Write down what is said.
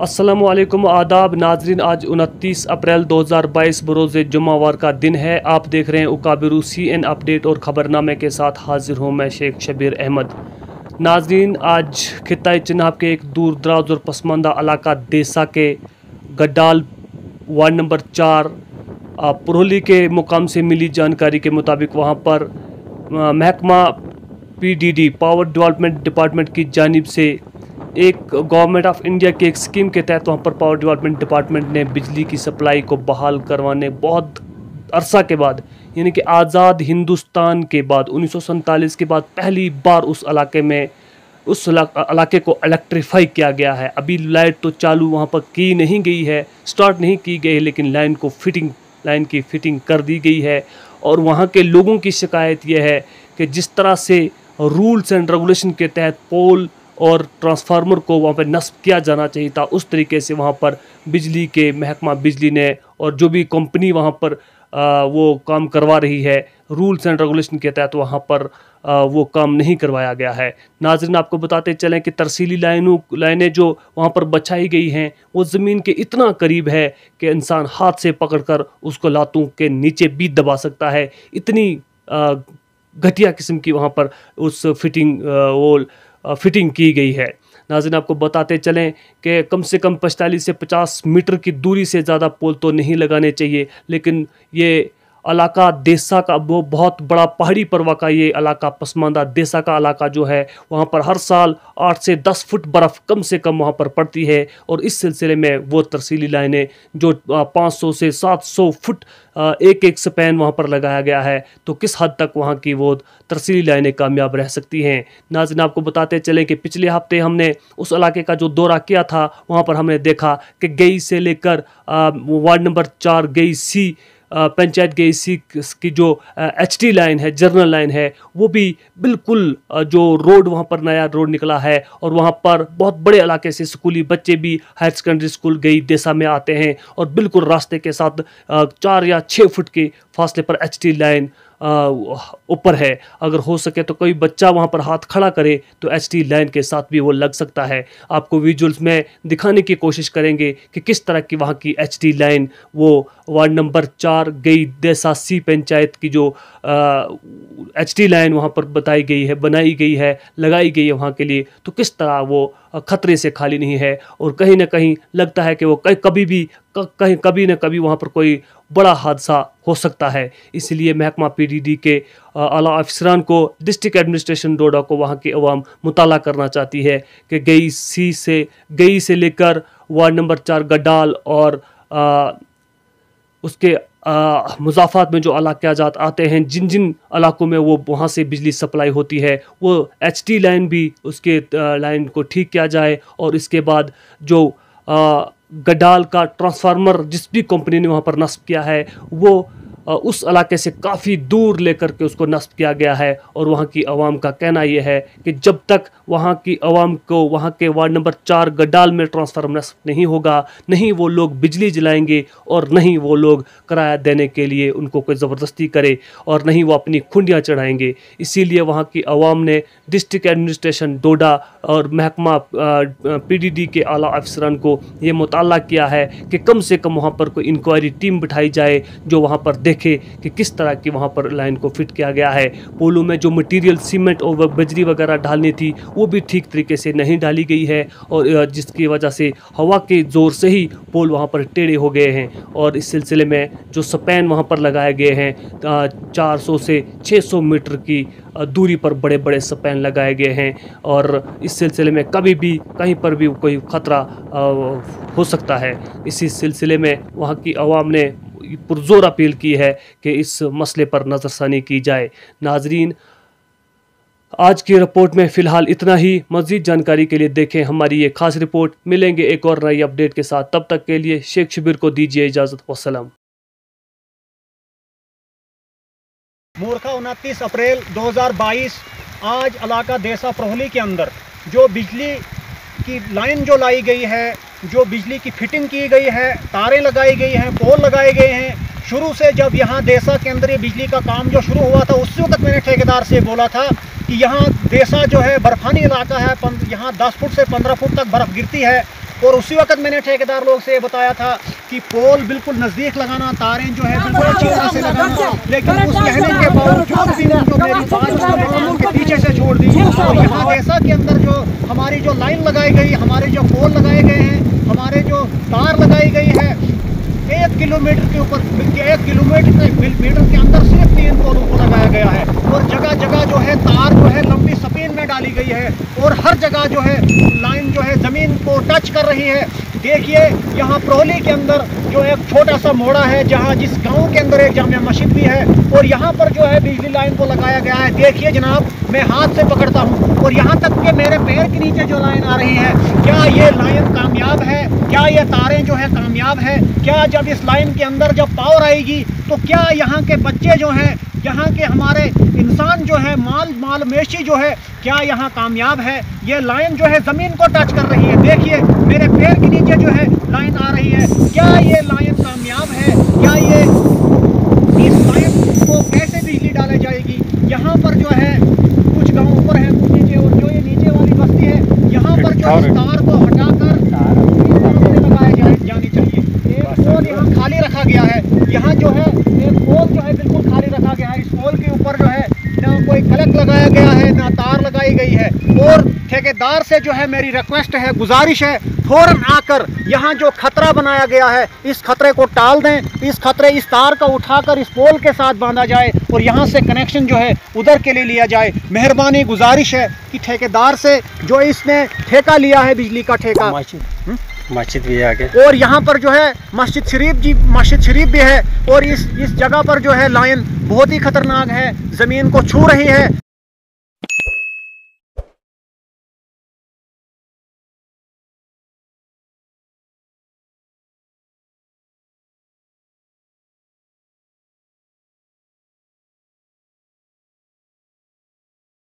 अस्सलामुअलैकुम आदाब नाजरीन। आज 29 अप्रैल 2022 बरोज़ जुम्मावार का दिन है। आप देख रहे हैं उकाबिरू CN अपडेट और ख़बरनामे के साथ हाजिर हूँ मैं शेख शबीर अहमद। नाजरीन, आज खित्ता चिनाब के एक दूर दराज और पसमानदा इलाका देसा के गड्डाल वार्ड नंबर 4 पुरोली के मुकाम से मिली जानकारी के मुताबिक वहाँ पर महकमा PDD पावर डेवलपमेंट डिपार्टमेंट की जानिब से एक गवर्नमेंट ऑफ इंडिया की एक स्कीम के तहत वहाँ पर पावर डेवलपमेंट डिपार्टमेंट ने बिजली की सप्लाई को बहाल करवाने बहुत अरसा के बाद, यानी कि आज़ाद हिंदुस्तान के बाद 1947 के बाद पहली बार उस इलाके को इलेक्ट्रीफाई किया गया है। अभी लाइट तो चालू वहाँ पर की नहीं गई है, स्टार्ट नहीं की गई है, लेकिन लाइन की फिटिंग कर दी गई है। और वहाँ के लोगों की शिकायत यह है कि जिस तरह से रूल्स एंड रेगुलेशन के तहत पोल और ट्रांसफार्मर को वहाँ पर नस्ब किया जाना चाहिए था, उस तरीके से वहाँ पर बिजली के महकमा बिजली ने और जो भी कंपनी वहाँ पर वो काम करवा रही है रूल्स एंड रेगुलेशन के तहत वहाँ पर वो काम नहीं करवाया गया है। नाज़रीन, आपको बताते चलें कि तरसीली लाइनें जो वहाँ पर बछाई गई हैं वो ज़मीन के इतना करीब है कि इंसान हाथ से पकड़कर उसको लातों के नीचे भी दबा सकता है। इतनी घटिया किस्म की वहाँ पर उस फिटिंग की गई है। नाज़रीन, आपको बताते चलें कि कम से कम 45 से 50 मीटर की दूरी से ज़्यादा पोल तो नहीं लगाने चाहिए, लेकिन ये इलाका देसा का वो बहुत बड़ा पहाड़ी परवा का ये इलाका पसमानदा देसा का इलाका जो है वहाँ पर हर साल 8 से 10 फुट बर्फ़ कम से कम वहाँ पर पड़ती है। और इस सिलसिले में वो तरसीली लाइनें जो 500 से 700 फुट एक स्पैन वहाँ पर लगाया गया है, तो किस हद तक वहाँ की वो तरसीली लाइनें कामयाब रह सकती हैं। नाज़रीन, आपको बताते चलें कि पिछले हफ्ते हमने उस इलाके का जो दौरा किया था, वहाँ पर हमने देखा कि गई से लेकर वार्ड नंबर 4 गई C पंचायत गई C की जो HT लाइन है, जर्नल लाइन है, वो भी बिल्कुल जो रोड वहाँ पर नया रोड निकला है और वहाँ पर बहुत बड़े इलाके से स्कूली बच्चे भी हायर सेकेंडरी स्कूल गई देसा में आते हैं और बिल्कुल रास्ते के साथ 4 या 6 फुट के फासले पर HT लाइन ऊपर है। अगर हो सके तो कोई बच्चा वहाँ पर हाथ खड़ा करे तो HT लाइन के साथ भी वो लग सकता है। आपको विजुअल्स में दिखाने की कोशिश करेंगे कि किस तरह की वहाँ की HT लाइन वो वार्ड नंबर 4 गई देसा C पंचायत की जो HT लाइन वहाँ पर बनाई गई है, लगाई गई है वहाँ के लिए, तो किस तरह वो खतरे से खाली नहीं है। और कहीं ना कहीं लगता है कि वो कभी ना कभी वहाँ पर कोई बड़ा हादसा हो सकता है। इसलिए महकमा PDD के आला अफसरान को डिस्ट्रिक्ट एडमिनिस्ट्रेशन डोडा को वहाँ की अवाम मुताला करना चाहती है कि गई से लेकर वार्ड नंबर 4 गड्डाल और उसके मुज़ाफ़ात में जो इलाक़ात आते हैं, जिन इलाकों में वो वहाँ से बिजली सप्लाई होती है, वो HT लाइन भी उसके लाइन को ठीक किया जाए। और इसके बाद जो गड्डाल का ट्रांसफार्मर जिस भी कंपनी ने वहाँ पर नस्ब किया है वो उस इलाके से काफ़ी दूर लेकर के उसको नस्ब किया गया है। और वहाँ की आवाम का कहना यह है कि जब तक वहाँ की आवाम को वहाँ के वार्ड नंबर 4 गड्डाल में ट्रांसफार्मर नस्ब नहीं होगा, नहीं वो लोग बिजली जलाएंगे और नहीं वो लोग किराया देने के लिए उनको कोई ज़बरदस्ती करे और नहीं वो अपनी खुंडियाँ चढ़ाएंगे। इसीलिए वहाँ की आवाम ने डिस्ट्रिक्ट एडमिनिस्ट्रेशन डोडा और महकमा PDD के आला अफसरान को ये मुताला किया है कि कम से कम वहाँ पर कोई इंक्वायरी टीम बिठाई जाए जो वहाँ पर देखे कि किस तरह की वहाँ पर लाइन को फिट किया गया है। पोलों में जो मटेरियल सीमेंट और बजरी वगैरह डालनी थी वो भी ठीक तरीके से नहीं डाली गई है और जिसकी वजह से हवा के ज़ोर से ही पोल वहाँ पर टेढ़े हो गए हैं। और इस सिलसिले में जो स्पैन वहाँ पर लगाए गए हैं 400 से 600 मीटर की दूरी पर बड़े बड़े स्पैन लगाए गए हैं और इस सिलसिले में कभी भी कहीं पर भी कोई ख़तरा हो सकता है। इसी सिलसिले में वहाँ की आवाम ने पुरजोर अपील की है कि इस मसले पर नज़रसानी की जाए। नाजरीन, आज की रिपोर्ट में फ़िलहाल इतना ही। मज़ीद जानकारी के लिए देखें हमारी ये खास रिपोर्ट। मिलेंगे एक और नई अपडेट के साथ, तब तक के लिए शेख शबीर को दीजिए इजाज़त। वस्सलाम। मूर्खा 29 अप्रैल 2022 आज इलाका देसा प्रोहली के अंदर जो बिजली की लाइन जो लाई गई है, जो बिजली की फिटिंग की गई है, तारें लगाई गई हैं, पोल लगाए गए हैं। शुरू से जब यहाँ देसा के अंदर ये बिजली का काम जो शुरू हुआ था उस वक्त मैंने ठेकेदार से बोला था कि यहाँ देसा जो है बर्फानी इलाका है, यहाँ 10 फुट से 15 फुट तक बर्फ़ गिरती है और उसी वक्त मैंने ठेकेदार लोग से ये बताया था कि पोल बिल्कुल नज़दीक लगाना, तारें जो है बिल्कुल अच्छी तरह से लगाना, लेकिन उस कहने के बावजूद भी जो मेरी बात के पीछे से छोड़ दी। और यहाँ जैसा के अंदर जो हमारी जो लाइन लगाई गई, हमारे जो पोल लगाए गए हैं, हमारे जो तार लगाई गई है, 1 किलोमीटर के ऊपर, 1 किलोमीटर के अंदर सिर्फ 3 पोलों को लगाया गया है। और जगह जगह जो है तार जो है लंबी स्पैन में डाली गई है और हर जगह जो है लाइन जो है ज़मीन को टच कर रही है। देखिए यहाँ प्रोहली के अंदर जो एक छोटा सा मोड़ा है, जहाँ जिस गांव के अंदर एक जामिया मस्जिद भी है, और यहाँ पर जो है बिजली लाइन को लगाया गया है। देखिए जनाब, मैं हाथ से पकड़ता हूँ और यहाँ तक कि मेरे पैर के नीचे जो लाइन आ रही है, क्या ये लाइन कामयाब है? क्या ये तारें जो है कामयाब है? क्या जब इस लाइन के अंदर जब पावर आएगी तो क्या यहाँ के बच्चे जो हैं, यहाँ के हमारे इंसान जो है, माल मवेशी जो है, क्या यहाँ कामयाब है? ये लाइन जो है ज़मीन को टच कर रही है। देखिए मेरे पैर के नीचे जो है लाइन आ रही है। क्या ये लाइन कामयाब है? क्या ये इस लाइन को कैसे बिजली डाली जाएगी? यहाँ पर जो है कुछ गाँव ऊपर है, कुछ नीचे, और जो ये नीचे वाली बस्ती है, यहाँ पर जो इस तार को हटाकर लगाए जानी चाहिए। एक पोल यहाँ खाली रखा गया है, यहाँ जो है एक पोल जो है बिल्कुल खाली रखा गया है। इस पोल के ऊपर जो है ना कोई कलक लगाया गया है, ना तार लगाई गई है। और ठेकेदार से जो है मेरी रिक्वेस्ट है, गुजारिश है, फौरन आकर यहाँ जो खतरा बनाया गया है, इस खतरे को टाल दें। इस तार को उठाकर इस पोल के साथ बांधा जाए और यहाँ से कनेक्शन जो है उधर के लिए लिया जाए। मेहरबानी गुजारिश है कि ठेकेदार से, जो इसने ठेका लिया है बिजली का ठेका, मस्जिद भी आगे, और यहाँ पर जो है मस्जिद शरीफ भी है, और इस जगह पर जो है लाइन बहुत ही खतरनाक है, ज़मीन को छू रही है।